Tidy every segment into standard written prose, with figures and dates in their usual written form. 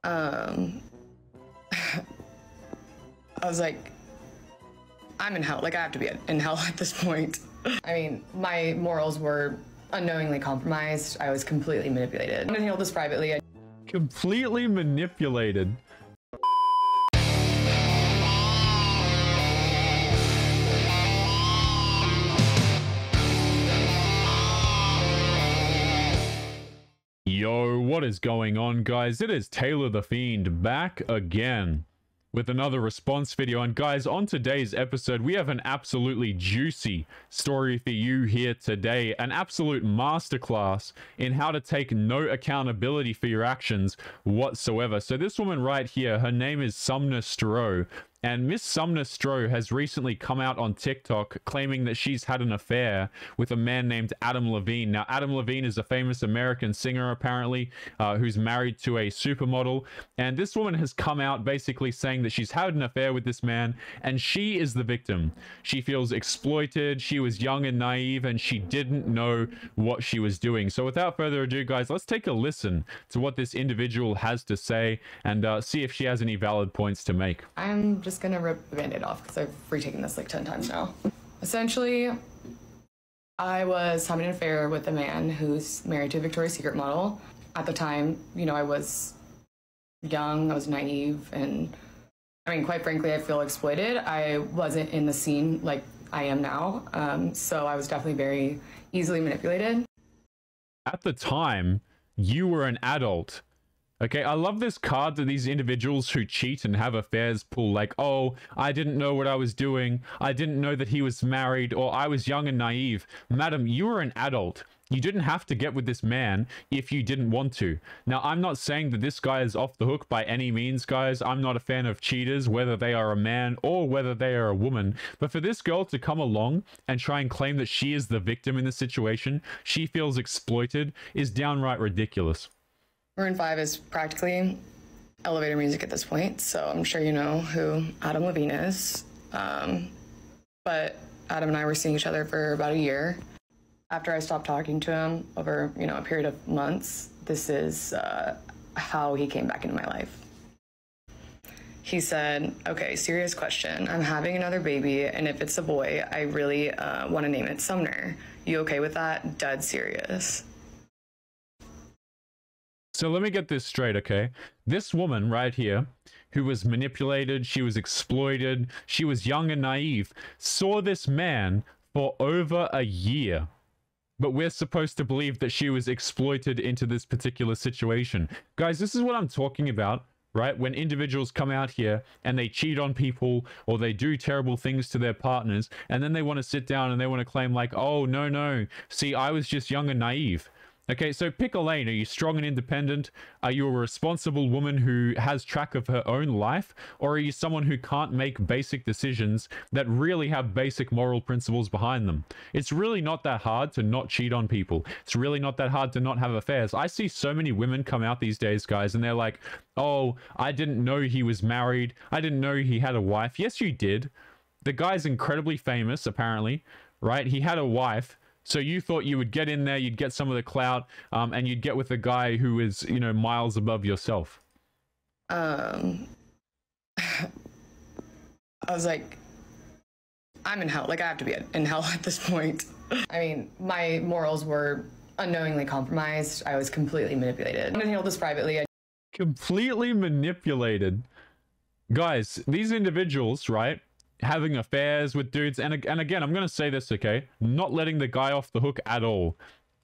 I was like, I'm in hell. Like, I have to be in hell at this point. I mean, my morals were unknowingly compromised. I was completely manipulated. I'm gonna handle this privately. Completely manipulated. Yo, what is going on, guys? It is Taylor the Fiend back again with another response video. And guys, on today's episode, we have an absolutely juicy story for you here today. An absolute masterclass in how to take no accountability for your actions whatsoever. So this woman right here, her name is Sumner Stroh. And Miss Sumner Stroh has recently come out on TikTok claiming that she's had an affair with a man named Adam Levine. Now, Adam Levine is a famous American singer, apparently, who's married to a supermodel. And this woman has come out basically saying that she's had an affair with this man, and she is the victim. She feels exploited, she was young and naive, and she didn't know what she was doing. So without further ado, guys, let's take a listen to what this individual has to say and see if she has any valid points to make. I'm just gonna rip the band-aid off because I've retaken this like 10 times now. Essentially, I was having an affair with a man who's married to a Victoria's Secret model. At the time, you know, I was young, I was naive, and I mean, quite frankly, I feel exploited. I wasn't in the scene like I am now, so I was definitely very easily manipulated. At the time, you were an adult. Okay, I love this card that these individuals who cheat and have affairs pull, like, oh, I didn't know what I was doing, I didn't know that he was married, or I was young and naive. Madam, you were an adult. You didn't have to get with this man if you didn't want to. Now, I'm not saying that this guy is off the hook by any means, guys. I'm not a fan of cheaters, whether they are a man or whether they are a woman. But for this girl to come along and try and claim that she is the victim in the situation, she feels exploited, is downright ridiculous. Maroon 5 is practically elevator music at this point, so I'm sure you know who Adam Levine is. But Adam and I were seeing each other for about a year. After I stopped talking to him over, you know, a period of months, this is how he came back into my life. He said, okay, serious question. I'm having another baby, and if it's a boy, I really want to name it Sumner. You okay with that? Dead serious. So let me get this straight, okay? This woman right here, who was manipulated, she was exploited, she was young and naive, saw this man for over a year. But we're supposed to believe that she was exploited into this particular situation. Guys, this is what I'm talking about, right? When individuals come out here and they cheat on people or they do terrible things to their partners, and then they want to sit down and they want to claim like, oh, no, see, I was just young and naive. Okay, so pick a lane. Are you strong and independent? Are you a responsible woman who has track of her own life? Or are you someone who can't make basic decisions that really have basic moral principles behind them? It's really not that hard to not cheat on people. It's really not that hard to not have affairs. I see so many women come out these days, guys, and they're like, oh, I didn't know he was married. I didn't know he had a wife. Yes, you did. The guy's incredibly famous, apparently, right? He had a wife. So you thought you would get in there, you'd get some of the clout, and you'd get with a guy who is, you know, miles above yourself. I was like, I'm in hell. Like, I have to be in hell at this point. I mean, my morals were unknowingly compromised. I was completely manipulated. I'm gonna handle this privately. Completely manipulated. Guys, these individuals, right? Having affairs with dudes, and again, I'm going to say this, okay? Not letting the guy off the hook at all,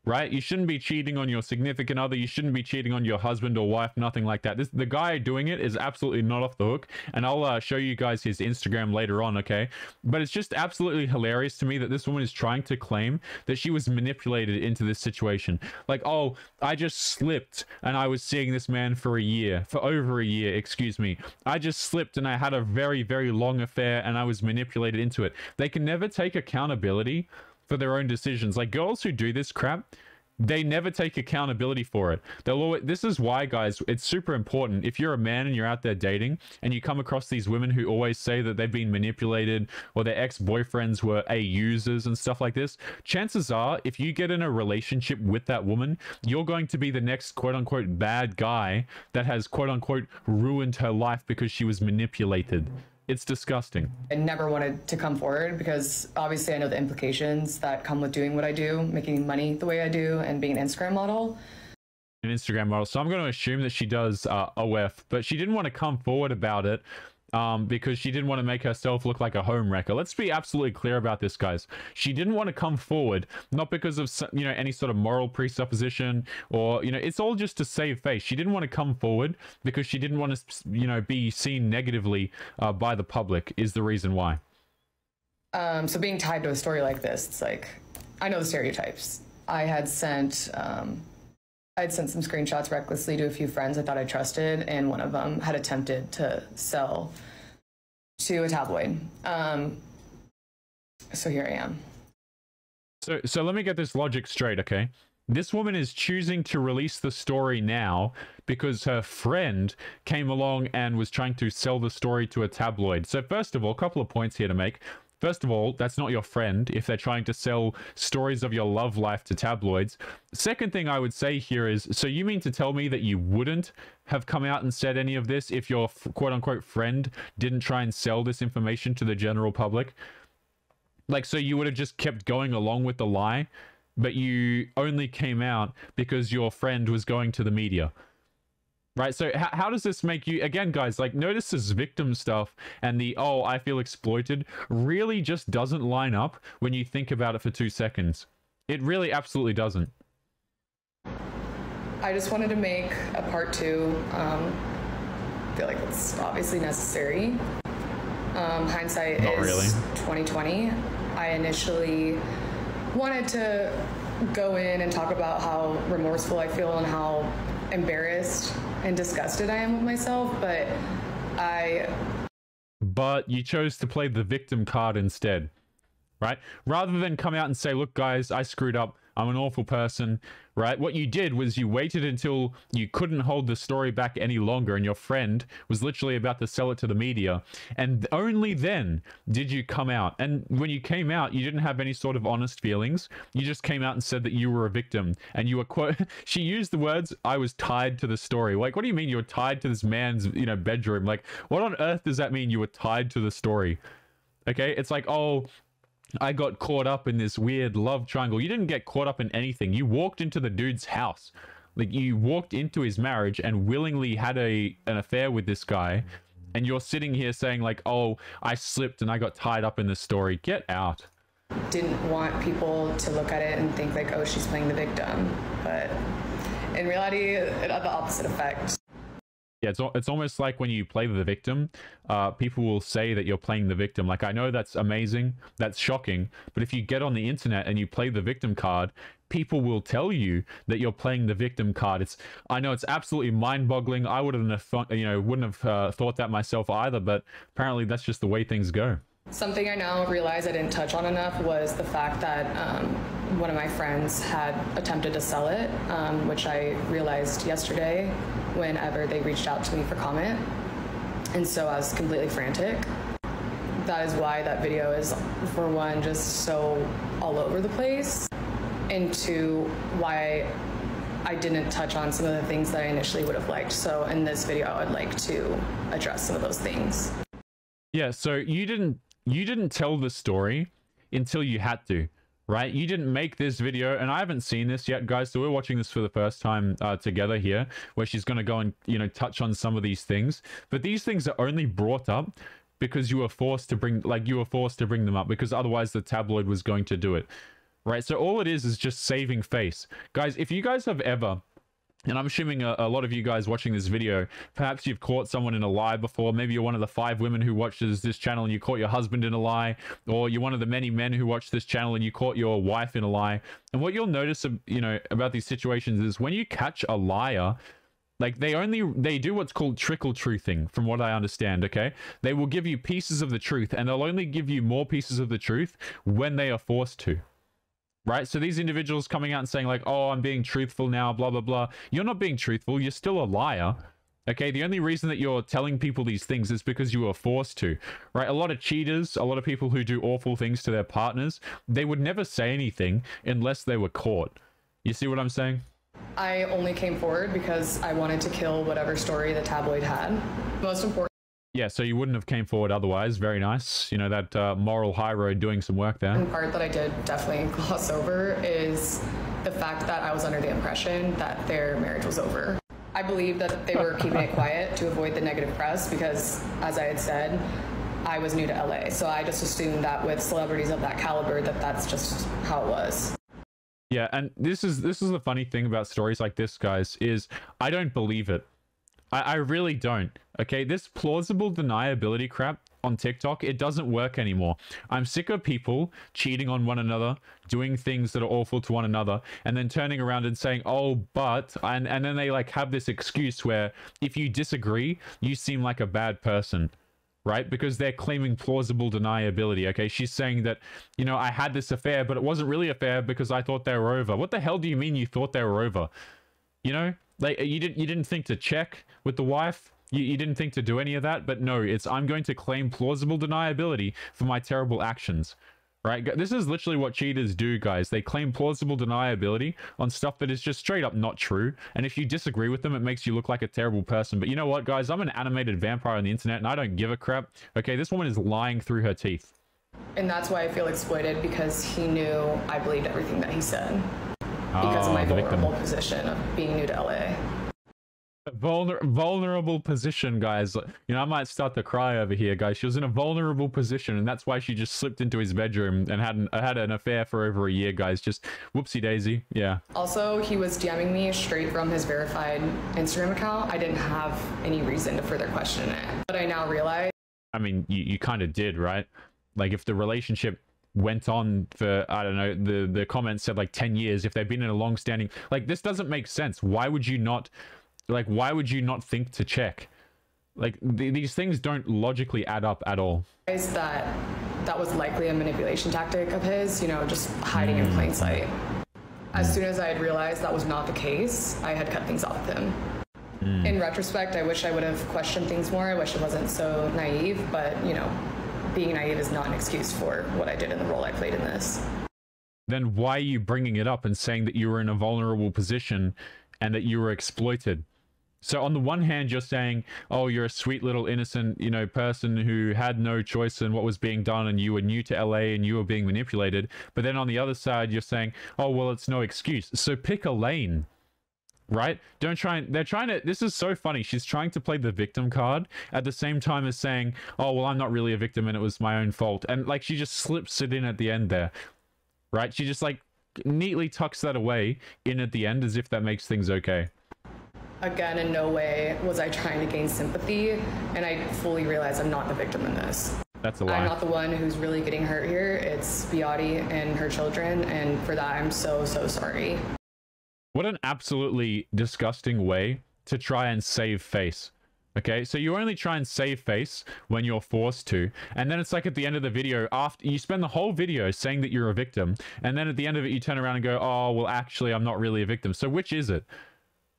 right? You shouldn't be cheating on your significant other. You shouldn't be cheating on your husband or wife, nothing like that. The guy doing it is absolutely not off the hook, and I'll show you guys his Instagram later on, okay? But it's just absolutely hilarious to me that this woman is trying to claim that she was manipulated into this situation. Like, oh, I just slipped and I was seeing this man for over a year, excuse me. I just slipped and I had a very, very long affair and I was manipulated into it. They can never take accountability for their own decisions. Like, girls who do this crap, they never take accountability for it. They'll always, this is why, guys, it's super important. If you're a man and you're out there dating and you come across these women who always say that they've been manipulated or their ex-boyfriends were users and stuff like this, chances are if you get in a relationship with that woman, you're going to be the next quote-unquote bad guy that has quote-unquote ruined her life because she was manipulated. It's disgusting. I never wanted to come forward because obviously I know the implications that come with doing what I do, making money the way I do, and being an Instagram model. An Instagram model. So I'm going to assume that she does OF, but she didn't want to come forward about it because she didn't want to make herself look like a home wrecker. Let's be absolutely clear about this, guys. She didn't want to come forward, not because of, you know, any sort of moral presupposition or, you know, it's all just to save face. She didn't want to come forward because she didn't want to, you know, be seen negatively by the public is the reason why. So being tied to a story like this, it's like, I know the stereotypes. I had sent some screenshots recklessly to a few friends I thought I trusted, and one of them had attempted to sell to a tabloid. So here I am. So let me get this logic straight, okay? This woman is choosing to release the story now because her friend came along and was trying to sell the story to a tabloid. So first of all, a couple of points here to make. First of all, that's not your friend if they're trying to sell stories of your love life to tabloids. Second thing I would say here is, so you mean to tell me that you wouldn't have come out and said any of this if your quote-unquote friend didn't try and sell this information to the general public? Like, so you would have just kept going along with the lie, but you only came out because your friend was going to the media. Right, so how does this make you, again, guys, like, notice this victim stuff and the, oh, I feel exploited, really just doesn't line up when you think about it for 2 seconds. It really absolutely doesn't. I just wanted to make a part 2. I feel like it's obviously necessary. Hindsight Not is really. 2020. I initially wanted to go in and talk about how remorseful I feel and how embarrassed and disgusted I am with myself, but you chose to play the victim card instead, right? Rather than come out and say, look, guys, I screwed up, I'm an awful person, right? What you did was you waited until you couldn't hold the story back any longer and your friend was literally about to sell it to the media, and only then did you come out. And when you came out, you didn't have any sort of honest feelings. You just came out and said that you were a victim, and you were she used the words, I was tied to the story. Like, what do you mean you were tied to this man's, you know, bedroom? Like, what on earth does that mean, you were tied to the story? Okay, it's like, oh, I got caught up in this weird love triangle. You didn't get caught up in anything. You walked into the dude's house. Like, you walked into his marriage and willingly had an affair with this guy. And you're sitting here saying like, oh, I slipped and I got tied up in this story. Get out. didn't want people to look at it and think like, oh, she's playing the victim. But in reality, it had the opposite effect. Yeah, it's almost like when you play the victim, people will say that you're playing the victim. Like, I know that's amazing, that's shocking, but if you get on the internet and you play the victim card, people will tell you that you're playing the victim card. I know it's absolutely mind-boggling. I wouldn't have thought that myself either, but apparently that's just the way things go. Something I now realize I didn't touch on enough was the fact that one of my friends had attempted to sell it, which I realized yesterday whenever they reached out to me for comment. And so I was completely frantic. That is why that video is, for one, just so all over the place, and two, why I didn't touch on some of the things that I initially would have liked. So in this video, I would like to address some of those things. Yeah, so you didn't tell the story until you had to, right? You didn't make this video, and I haven't seen this yet, guys, so we're watching this for the first time together here, where she's going to go and, touch on some of these things. But these things are only brought up because you were forced to bring them up, because otherwise the tabloid was going to do it, right? So all it is just saving face. Guys, if you guys have ever... And I'm assuming a lot of you guys watching this video, perhaps you've caught someone in a lie before. Maybe you're one of the 5 women who watches this channel and you caught your husband in a lie. Or you're one of the many men who watch this channel and you caught your wife in a lie. And what you'll notice, about these situations is when you catch a liar, like they do what's called trickle truthing, from what I understand, okay? They will give you pieces of the truth, and they'll only give you more pieces of the truth when they are forced to. right? So these individuals coming out and saying like, oh, I'm being truthful now, blah, blah, blah. You're not being truthful. You're still a liar. Okay, the only reason that you're telling people these things is because you were forced to, right? A lot of cheaters, a lot of people who do awful things to their partners, they would never say anything unless they were caught. You see what I'm saying? I only came forward because I wanted to kill whatever story the tabloid had. Most important. Yeah, so you wouldn't have came forward otherwise. Very nice. You know, that moral high road doing some work there. The part that I did definitely gloss over is the fact that I was under the impression that their marriage was over. I believe that they were keeping it quiet to avoid the negative press because, as I had said, I was new to LA. So I just assumed that with celebrities of that caliber, that that's just how it was. Yeah, and this is the funny thing about stories like this, guys, is I don't believe it. I really don't. Okay, this plausible deniability crap on TikTok, it doesn't work anymore. I'm sick of people cheating on one another, doing things that are awful to one another, and then turning around and saying, oh, but, and then they like have this excuse where if you disagree, you seem like a bad person, right? Because they're claiming plausible deniability. Okay, she's saying that, you know, I had this affair, but it wasn't really an affair because I thought they were over. What the hell do you mean you thought they were over? You know, like you didn't think to check with the wife. You didn't think to do any of that, but no, it's I'm going to claim plausible deniability for my terrible actions, right? This is literally what cheaters do, guys. They claim plausible deniability on stuff that is just straight up not true. And if you disagree with them, it makes you look like a terrible person. But you know what, guys? I'm an animated vampire on the internet and I don't give a crap. Okay, this woman is lying through her teeth. And that's why I feel exploited, because he knew I believed everything that he said. Because of my vulnerable position of being new to LA. Vulnerable position, guys. You know, I might start to cry over here, guys. She was in a vulnerable position, and that's why she just slipped into his bedroom and had an affair for over a year, guys. Just whoopsie daisy. Yeah. Also, he was DMing me straight from his verified Instagram account. I didn't have any reason to further question it, but I now realize. I mean, you kind of did, right? Like, if the relationship went on for, I don't know, the comments said like 10 years, if they've been in a long-standing, like, this doesn't make sense. Why would you not think to check? Like, these things don't logically add up at all. That was likely a manipulation tactic of his, you know, just hiding in plain sight. As soon as I had realized that was not the case, I had cut things off with him. In retrospect, I wish I would have questioned things more. I wish I wasn't so naive, but, you know, being naive is not an excuse for what I did in the role I played in this. Then why are you bringing it up and saying that you were in a vulnerable position and that you were exploited? So on the one hand, you're saying, oh, you're a sweet little innocent, you know, person who had no choice in what was being done and you were new to LA and you were being manipulated. But then on the other side, you're saying, oh, well, it's no excuse. So pick a lane. Right? They're trying to, this is so funny. She's trying to play the victim card at the same time as saying, oh, well, I'm not really a victim and it was my own fault. And like, she just slips it in at the end there, right? She just like neatly tucks that away in at the end as if that makes things okay. Again, in no way was I trying to gain sympathy. And I fully realize I'm not the victim in this. That's a lie. I'm not the one who's really getting hurt here. It's Beati and her children. And for that, I'm so, so sorry. What an absolutely disgusting way to try and save face. Okay, so you only try and save face when you're forced to, and then it's like at the end of the video, after you spend the whole video saying that you're a victim, and then at the end of it you turn around and go, oh, well, actually, I'm not really a victim. So which is it?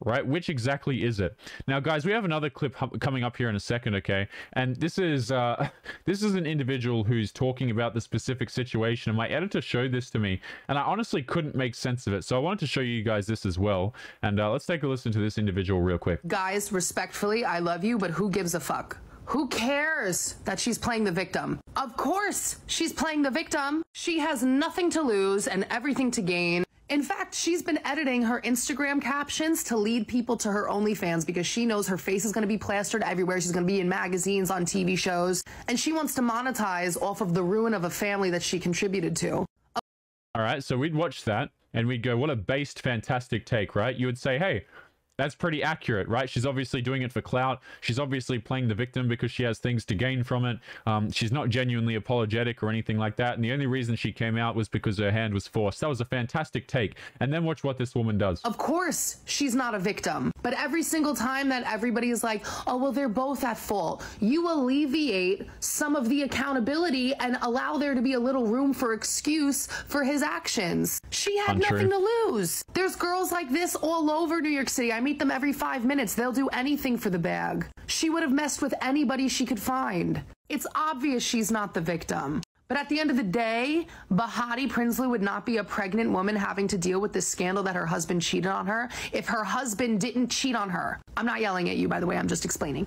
Right? Which exactly is it? Now, guys, we have another clip coming up here in a second, okay? And this is an individual who's talking about the specific situation, and my editor showed this to me, and I honestly couldn't make sense of it. So I wanted to show you guys this as well. And let's take a listen to this individual real quick. Guys, respectfully, I love you, but who gives a fuck? Who cares that she's playing the victim? Of course she's playing the victim. She has nothing to lose and everything to gain. In fact, she's been editing her Instagram captions to lead people to her OnlyFans because she knows her face is going to be plastered everywhere. She's going to be in magazines, on TV shows, and she wants to monetize off of the ruin of a family that she contributed to. All right, so we'd watch that and we'd go, what a based, fantastic take, right? You would say, hey, That's pretty accurate, right? She's obviously doing it for clout. She's obviously playing the victim because she has things to gain from it. She's not genuinely apologetic or anything like that. And the only reason she came out was because her hand was forced. That was a fantastic take. And then watch what this woman does. Of course, she's not a victim. But every single time that everybody is like, oh, well, they're both at fault, you alleviate some of the accountability and allow there to be a little room for excuse for his actions. She had nothing to lose. There's girls like this all over New York City. I meet them every 5 minutes. They'll do anything for the bag. She would have messed with anybody she could find. It's obvious she's not the victim. But at the end of the day, Behati Prinsloo would not be a pregnant woman having to deal with this scandal that her husband cheated on her if her husband didn't cheat on her. I'm not yelling at you, by the way. I'm just explaining.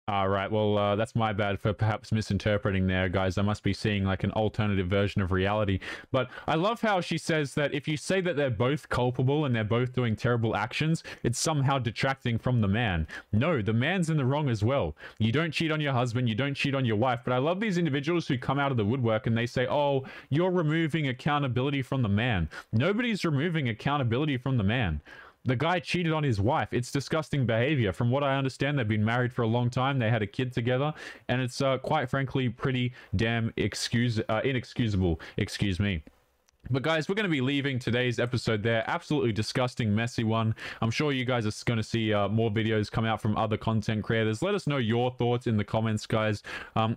All right, well, that's my bad for perhaps misinterpreting there, guys. I must be seeing like an alternative version of reality. But I love how she says that if you say that they're both culpable and they're both doing terrible actions, it's somehow detracting from the man. No, the man's in the wrong as well. You don't cheat on your husband, you don't cheat on your wife. But I love these individuals who come out of the woodwork and they say, oh, you're removing accountability from the man. Nobody's removing accountability from the man. The guy cheated on his wife. It's disgusting behavior. From what I understand, they've been married for a long time. They had a kid together, and it's quite frankly pretty damn inexcusable. Excuse me. But guys, we're going to be leaving today's episode there. Absolutely disgusting, messy one. I'm sure you guys are going to see more videos come out from other content creators. Let us know your thoughts in the comments, guys.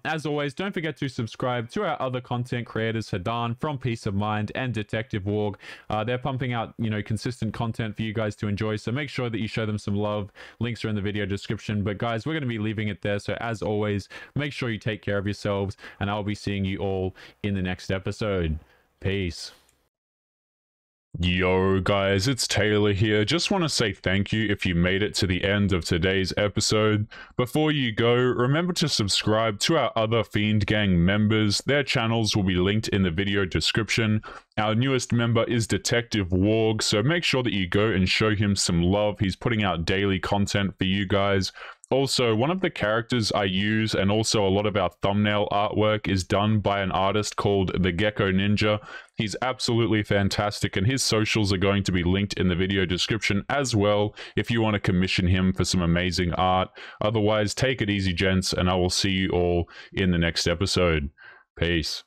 As always, don't forget to subscribe to our other content creators, Hidan from Peace of Mind and Detective Warg. They're pumping out, you know, consistent content for you guys to enjoy. So make sure that you show them some love. Links are in the video description. But guys, we're going to be leaving it there. So as always, make sure you take care of yourselves, and I'll be seeing you all in the next episode. Peace. Yo guys, it's Taylor here. Just want to say thank you if you made it to the end of today's episode. Before you go, remember to subscribe to our other Fiend Gang members. Their channels will be linked in the video description. Our newest member is Detective Warg, so make sure that you go and show him some love. He's putting out daily content for you guys. Also, one of the characters I use and also a lot of our thumbnail artwork is done by an artist called The Gecko Ninja. He's absolutely fantastic, and his socials are going to be linked in the video description as well if you want to commission him for some amazing art. Otherwise, take it easy, gents, and I will see you all in the next episode. Peace.